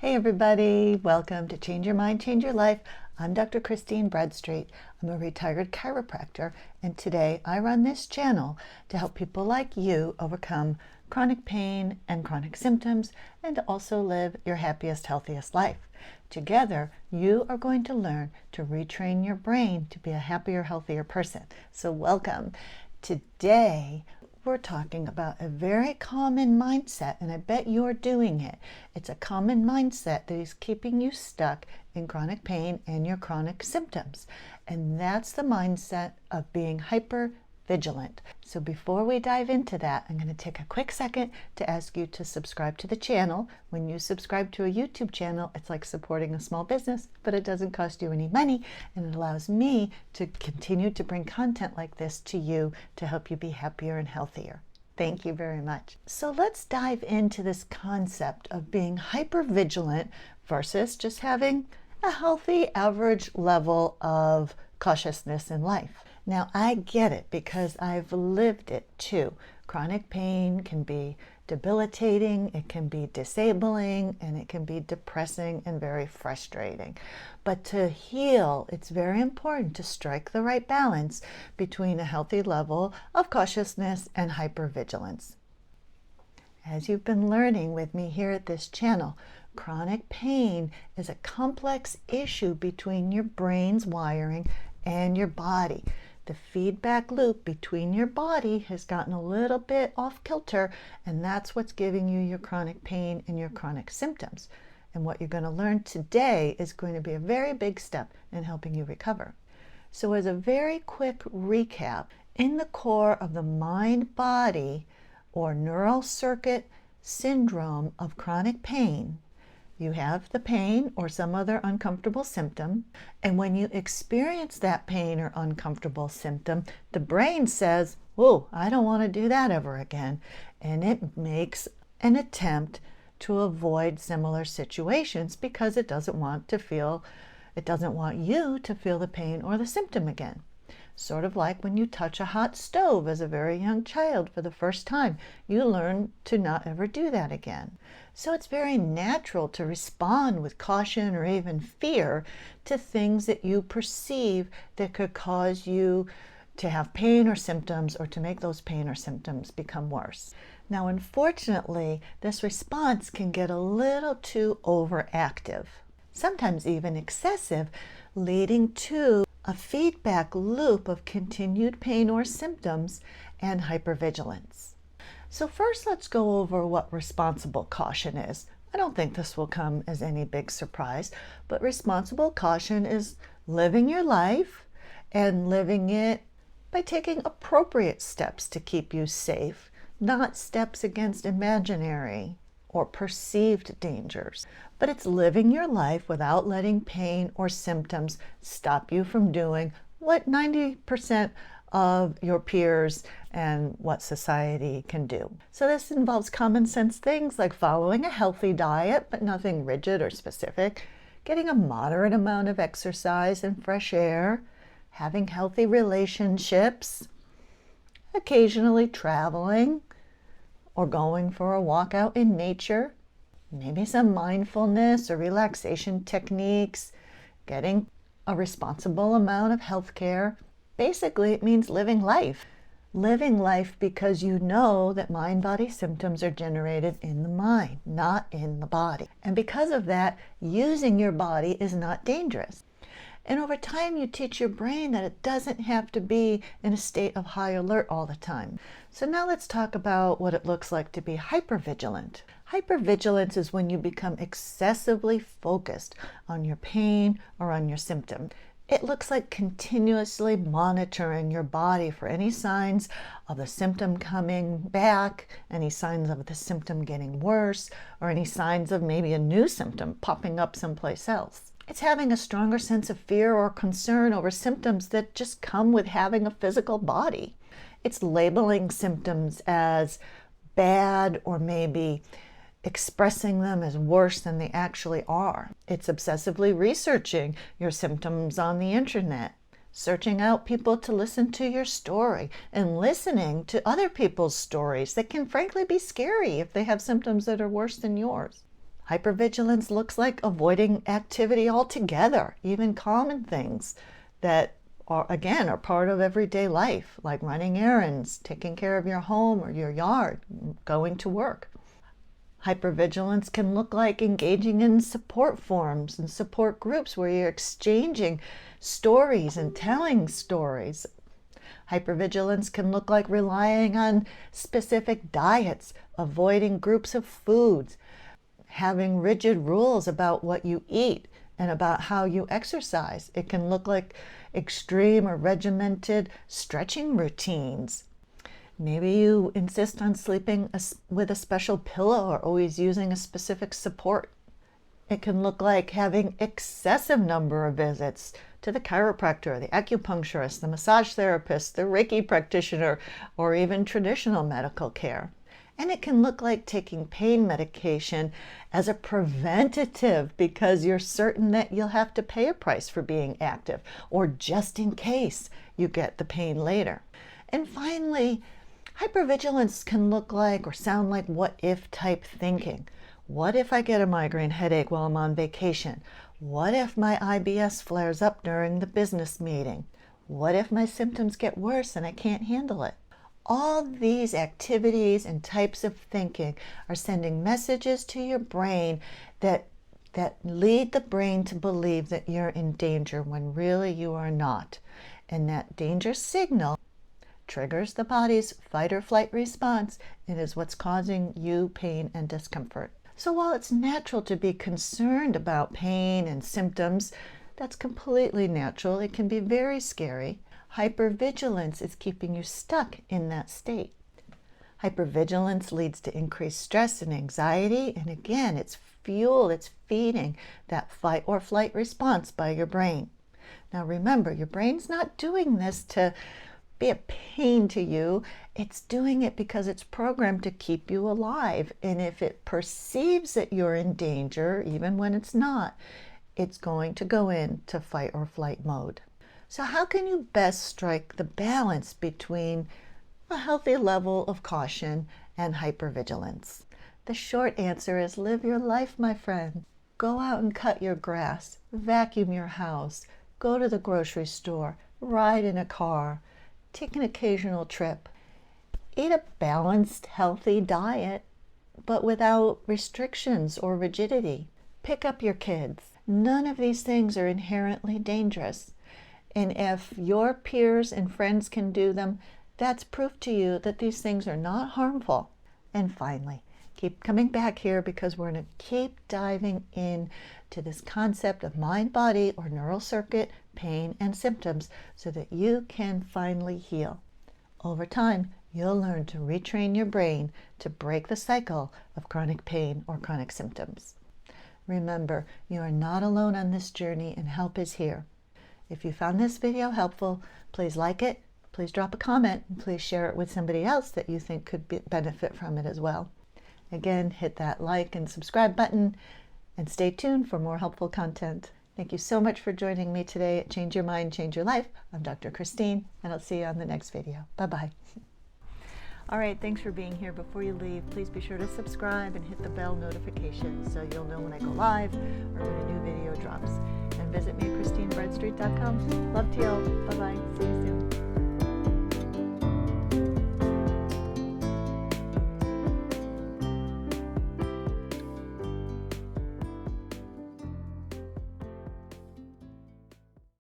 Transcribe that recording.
Hey everybody, welcome to Change Your Mind, Change Your Life. I'm Dr. Christine Bradstreet. I'm a retired chiropractor, and today I run this channel to help people like you overcome chronic pain and chronic symptoms and to also live your happiest, healthiest life. Together, you are going to learn to retrain your brain to be a happier, healthier person. So welcome. Today, we're talking about a very common mindset, and I bet you're doing it. It's a common mindset that is keeping you stuck in chronic pain and your chronic symptoms. And that's the mindset of being hyper vigilant. So before we dive into that, I'm going to take a quick second to ask you to subscribe to the channel. When you subscribe to a YouTube channel, it's like supporting a small business, but it doesn't cost you any money, and it allows me to continue to bring content like this to you to help you be happier and healthier. Thank you very much. So let's dive into this concept of being hyper vigilant versus just having a healthy average level of cautiousness in life. Now, I get it because I've lived it too. Chronic pain can be debilitating, it can be disabling, and it can be depressing and very frustrating. But to heal, it's very important to strike the right balance between a healthy level of cautiousness and hypervigilance. As you've been learning with me here at this channel, chronic pain is a complex issue between your brain's wiring and your body. The feedback loop between your body has gotten a little bit off kilter, and that's what's giving you your chronic pain and your chronic symptoms. And what you're going to learn today is going to be a very big step in helping you recover. So as a very quick recap, in the core of the mind-body or neural circuit syndrome of chronic pain, you have the pain or some other uncomfortable symptom, and when you experience that pain or uncomfortable symptom, the brain says, "Whoa, I don't want to do that ever again," and it makes an attempt to avoid similar situations because it doesn't want you to feel the pain or the symptom again. Sort of like when you touch a hot stove as a very young child for the first time, you learn to not ever do that again. So it's very natural to respond with caution or even fear to things that you perceive that could cause you to have pain or symptoms, or to make those pain or symptoms become worse. Now, unfortunately, this response can get a little too overactive, sometimes even excessive, leading to a feedback loop of continued pain or symptoms and hypervigilance. So first, let's go over what responsible caution is. I don't think this will come as any big surprise, but responsible caution is living your life and living it by taking appropriate steps to keep you safe, not steps against imaginary or perceived dangers. But it's living your life without letting pain or symptoms stop you from doing what 90% of your peers and what society can do. So this involves common sense things like following a healthy diet, but nothing rigid or specific, getting a moderate amount of exercise and fresh air, having healthy relationships, occasionally traveling, or going for a walk out in nature, maybe some mindfulness or relaxation techniques, getting a responsible amount of health care. Basically, it means living life. Living life because you know that mind-body symptoms are generated in the mind, not in the body. And because of that, using your body is not dangerous. And over time, you teach your brain that it doesn't have to be in a state of high alert all the time. So now let's talk about what it looks like to be hypervigilant. Hypervigilance is when you become excessively focused on your pain or on your symptom. It looks like continuously monitoring your body for any signs of the symptom coming back, any signs of the symptom getting worse, or any signs of maybe a new symptom popping up someplace else. It's having a stronger sense of fear or concern over symptoms that just come with having a physical body. It's labeling symptoms as bad or maybe expressing them as worse than they actually are. It's obsessively researching your symptoms on the internet, searching out people to listen to your story, and listening to other people's stories that can frankly be scary if they have symptoms that are worse than yours. Hypervigilance looks like avoiding activity altogether, even common things that are part of everyday life, like running errands, taking care of your home or your yard, going to work. Hypervigilance can look like engaging in support forums and support groups where you're exchanging stories and telling stories. Hypervigilance can look like relying on specific diets, avoiding groups of foods, having rigid rules about what you eat and about how you exercise. It can look like extreme or regimented stretching routines. Maybe you insist on sleeping with a special pillow or always using a specific support. It can look like having excessive number of visits to the chiropractor, the acupuncturist, the massage therapist, the Reiki practitioner, or even traditional medical care. And it can look like taking pain medication as a preventative because you're certain that you'll have to pay a price for being active, or just in case you get the pain later. And finally, hypervigilance can look like or sound like what-if type thinking. What if I get a migraine headache while I'm on vacation? What if my IBS flares up during the business meeting? What if my symptoms get worse and I can't handle it? All these activities and types of thinking are sending messages to your brain that lead the brain to believe that you're in danger when really you are not. And that danger signal triggers the body's fight or flight response and is what's causing you pain and discomfort. So while it's natural to be concerned about pain and symptoms, that's completely natural. It can be very scary. Hypervigilance is keeping you stuck in that state. Hypervigilance leads to increased stress and anxiety, and again, it's feeding that fight or flight response by your brain. Now remember, your brain's not doing this to be a pain to you. It's doing it because it's programmed to keep you alive, and if it perceives that you're in danger, even when it's not, it's going to go into fight or flight mode. So how can you best strike the balance between a healthy level of caution and hypervigilance? The short answer is live your life, my friend. Go out and cut your grass, vacuum your house, go to the grocery store, ride in a car, take an occasional trip. Eat a balanced, healthy diet, but without restrictions or rigidity. Pick up your kids. None of these things are inherently dangerous. And if your peers and friends can do them, that's proof to you that these things are not harmful. And finally, keep coming back here because we're going to keep diving in to this concept of mind-body or neural circuit, pain, and symptoms so that you can finally heal. Over time, you'll learn to retrain your brain to break the cycle of chronic pain or chronic symptoms. Remember, you are not alone on this journey and help is here. If you found this video helpful, please like it, please drop a comment, and please share it with somebody else that you think could benefit from it as well. Again, hit that like and subscribe button and stay tuned for more helpful content. Thank you so much for joining me today at Change Your Mind, Change Your Life. I'm Dr. Christine, and I'll see you on the next video. Bye-bye. All right, thanks for being here. Before you leave, please be sure to subscribe and hit the bell notification so you'll know when I go live or when a new video drops. And visit me at ChristineBradstreet.com. Love to you all. Bye-bye. See you soon.